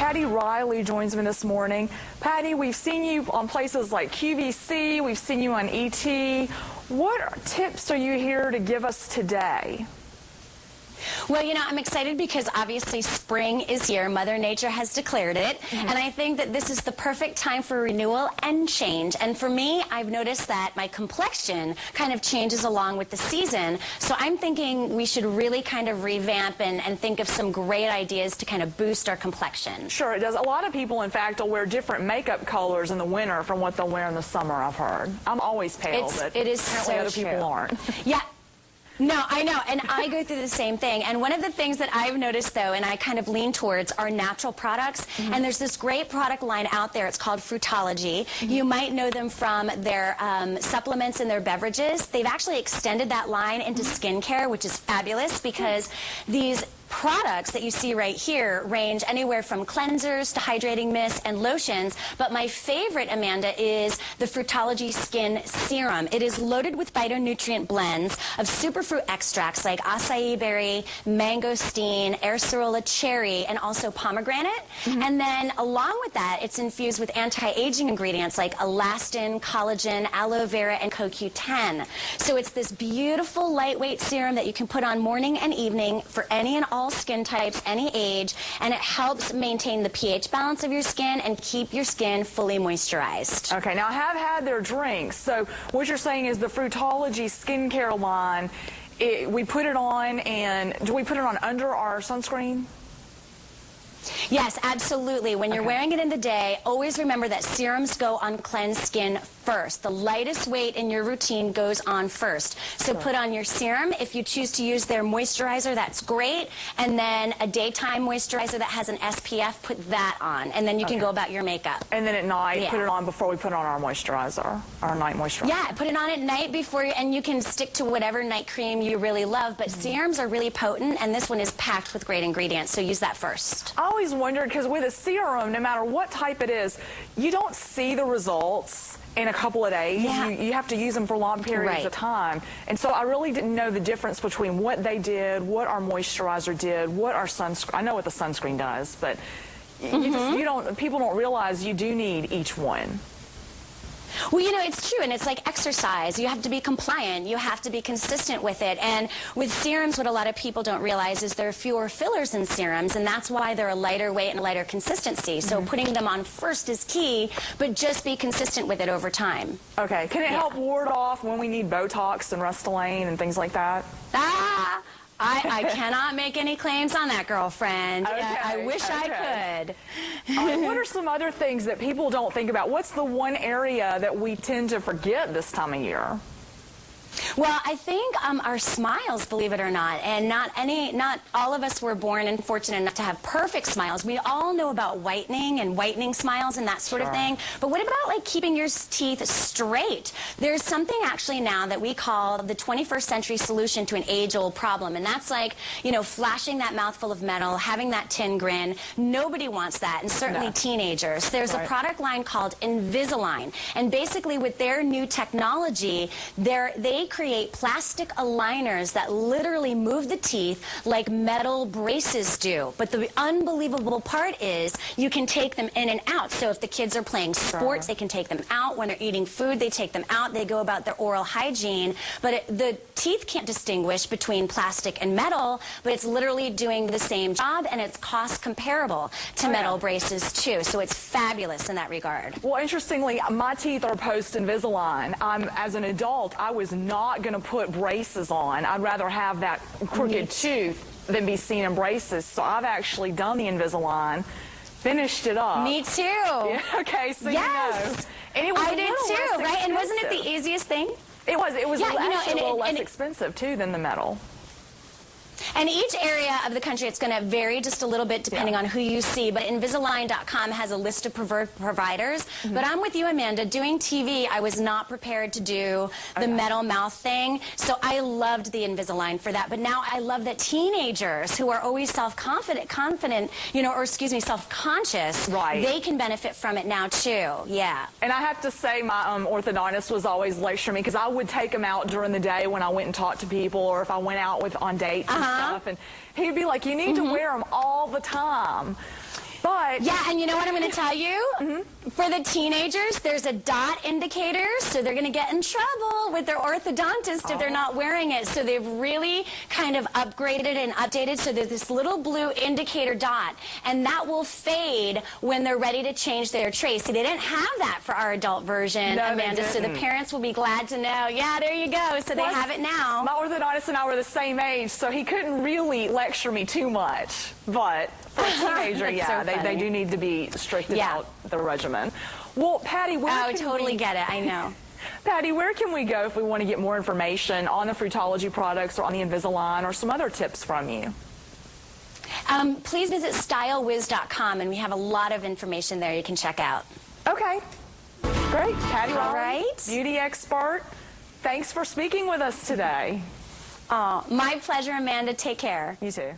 Patty Riley joins me this morning. Patty, we've seen you on places like QVC, we've seen you on ET. What tips are you here to give us today? Well, you know, I'm excited because obviously spring is here. Mother Nature has declared it. And I think that this is the perfect time for renewal and change. And for me, I've noticed that my complexion kind of changes along with the season. So I'm thinking we should really kind of revamp and think of some great ideas to kind of boost our complexion. Sure, it does. A lot of people, in fact, will wear different makeup colors in the winter from what they'll wear in the summer, I've heard. I'm always pale, but it is apparently so other people aren't. Yeah. No, I know, and I go through the same thing. And one of the things that I've noticed, though, and I kind of lean towards, are natural products. And there's this great product line out there. It's called Fruitology. You might know them from their supplements and their beverages. They've actually extended that line into skincare, which is fabulous because these products that you see right here range anywhere from cleansers to hydrating mists and lotions, but my favorite, Amanda, is the Fruitology Skin Serum. It is loaded with phytonutrient blends of superfruit extracts like acai berry, mangosteen, acerola cherry, and also pomegranate. And then along with that, it's infused with anti-aging ingredients like elastin, collagen, aloe vera, and CoQ10. So it's this beautiful lightweight serum that you can put on morning and evening for any and all skin types, any age, and it helps maintain the pH balance of your skin and keep your skin fully moisturized. Okay, now I have had their drinks, so what you're saying is the Fruitology skincare line, we put it on, and do we put it on under our sunscreen? Yes, absolutely. When you're wearing it in the day, always remember that serums go on cleansed skin first. The lightest weight in your routine goes on first. So put on your serum. If you choose to use their moisturizer, that's great. And then a daytime moisturizer that has an SPF, put that on. And then you can go about your makeup. And then at night, put it on before we put on our moisturizer, our night moisturizer. Yeah, put it on at night before you, and you can stick to whatever night cream you really love. But serums are really potent, and this one is packed with great ingredients. So use that first. I always wondered, because with a serum, no matter what type it is, you don't see the results in a couple of days. You have to use them for long periods of time. And so I really didn't know the difference between what they did, what our moisturizer did, what our sunscreen, I know what the sunscreen does, but people don't realize you do need each one. Well, you know, it's true, and it's like exercise. You have to be compliant. You have to be consistent with it. And with serums, what a lot of people don't realize is there are fewer fillers in serums, and that's why they're a lighter weight and a lighter consistency. So putting them on first is key, but just be consistent with it over time. Okay. Can it help ward off when we need Botox and Restylane and things like that? I cannot make any claims on that, girlfriend. Okay, I wish I could. What are some other things that people don't think about? What's the one area that we tend to forget this time of year? Well, I think our smiles, believe it or not, and not all of us were born and fortunate enough to have perfect smiles. We all know about whitening and whitening smiles and that sort of thing. But what about like keeping your teeth straight? There's something actually now that we call the 21st century solution to an age-old problem, and that's like, you know, flashing that mouthful of metal, having that tin grin. Nobody wants that, and certainly teenagers. There's a product line called Invisalign, and basically with their new technology, they create plastic aligners that literally move the teeth like metal braces do. But the unbelievable part is you can take them in and out. So if the kids are playing sports, they can take them out. When they're eating food, they take them out. They go about their oral hygiene. But the teeth can't distinguish between plastic and metal, but it's literally doing the same job, and it's cost comparable to metal braces too. So it's fabulous in that regard. Well, interestingly, my teeth are post Invisalign. As an adult, I was not going to put braces on. I'd rather have that crooked tooth than be seen in braces. So I've actually done the Invisalign, finished it up. Me too. Yeah, okay, so you know. And it was I did too, right? And wasn't it the easiest thing? It was. It was actually a little less and expensive too than the metal. And each area of the country, it's going to vary just a little bit depending on who you see. But Invisalign.com has a list of providers. But I'm with you, Amanda. Doing TV, I was not prepared to do the metal mouth thing. So I loved the Invisalign for that. But now I love that teenagers who are always self-confident, you know, or excuse me, self-conscious, they can benefit from it now too. Yeah. And I have to say my orthodontist was always lecturing me because I would take them out during the day when I went and talked to people, or if I went out on dates and stuff, and he'd be like, you need to wear them all the time. But But yeah, and you know what I'm going to tell you? For the teenagers, there's a dot indicator, so they're going to get in trouble with their orthodontist if they're not wearing it. So they've really kind of upgraded and updated, so there's this little blue indicator dot, and that will fade when they're ready to change their trays. See, they didn't have that for our adult version, no, Amanda, so the parents will be glad to know. Yeah, there you go. So they have it now. My orthodontist and I were the same age, so he couldn't really lecture me too much. But for a teenager, yeah, so they do need to be strict about the regimen. Well, Patty, where totally get it. I know. Patty, where can we go if we want to get more information on the Fruitology products or on the Invisalign or some other tips from you? Please visit stylewiz.com, and we have a lot of information there you can check out. Okay. Great. Patty, all right. beauty expert. Thanks for speaking with us today. Oh, my pleasure, Amanda. Take care. You too.